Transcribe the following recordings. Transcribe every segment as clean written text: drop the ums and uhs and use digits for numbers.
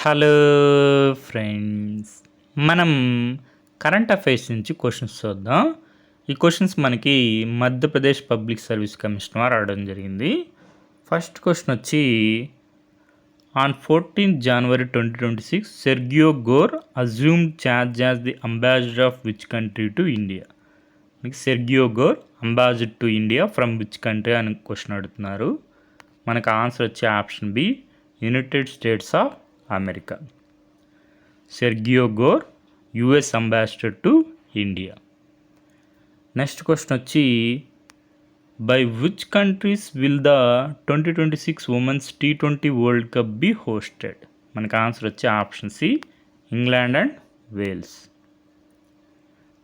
Hello friends, మనం current affairs నుంచి questions చూద్దాం. ఈ క్వశ్చన్స్ మనకి మధ్యప్రదేశ్ పబ్లిక్ సర్వీస్ కమిషన్ వారు అడగడం జరిగింది. ఫస్ట్ క్వశ్చన్ వచ్చి, on 14th January 2026 Sergio Gor assumed charge as the ambassador of which country to India. మీకు Sergio Gor ambassador to India from which country అని క్వశ్చన్ అడుగుతున్నారు. మనకు ఆన్సర్ వచ్చే option B, United States of America. Sergio Gor US ambassador to India. Next question వచ్చి, by which countries will the 2026 women's T20 world cup be hosted. మనకు answer వచ్చే option C, England and Wales.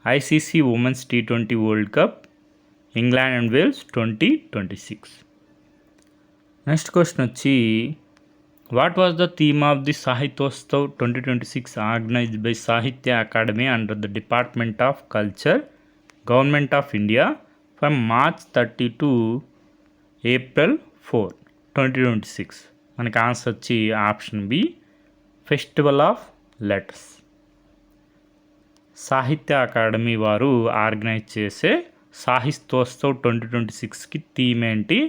ICC women's T20 world cup England and Wales 2026. Next question వచ్చి, what was the theme of the Sahityotsav 2026 organised by Sahitya Akademi under the department of culture, government of India from March 30 to April 4, 2026. మనకి answer వచ్చి option B, festival of letters. Sahitya Akademi వారు organise చేసే సాహిత్యోత్సవ్ 2026కి theme ఏంటి?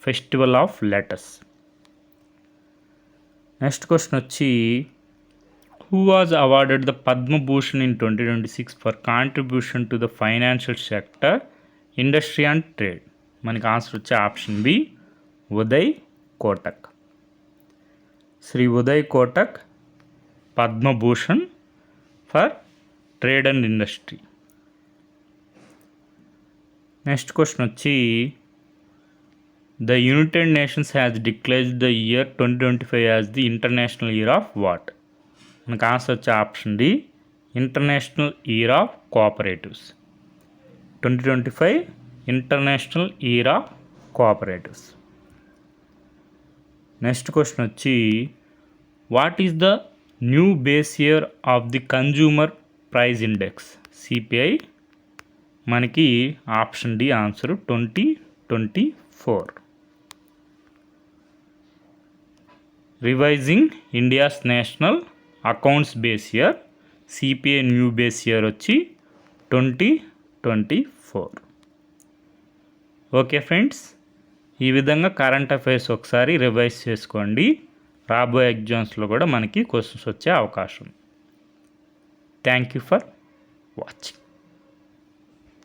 Festival of letters. Next question వచ్చి, who was awarded the Padma Bhushan in 2026 for contribution to the financial sector, industry and trade. మనకి answer వచ్చే option B, Uday Kotak. Shri Uday Kotak Padma Bhushan for trade and industry. Next question వచ్చి, The United Nations has declared the year 2025 as the International Year of what? మనకు answer వచ్చే option D, international year of cooperatives. 2025 international year of cooperatives. Next question వచ్చి, what is the new base year of the consumer price index CPI. మనకి option D answer 2024. Revising India's national accounts base year CPI new base year వచ్చి 2024. Okay friends, ఈ విధంగా current affairs ఒకసారి revise చేసుకోండి. రాబోయే ఎగ్జామ్స్లో కూడా మనకి క్వశ్చన్స్ వచ్చే అవకాశం. Thank you for watching.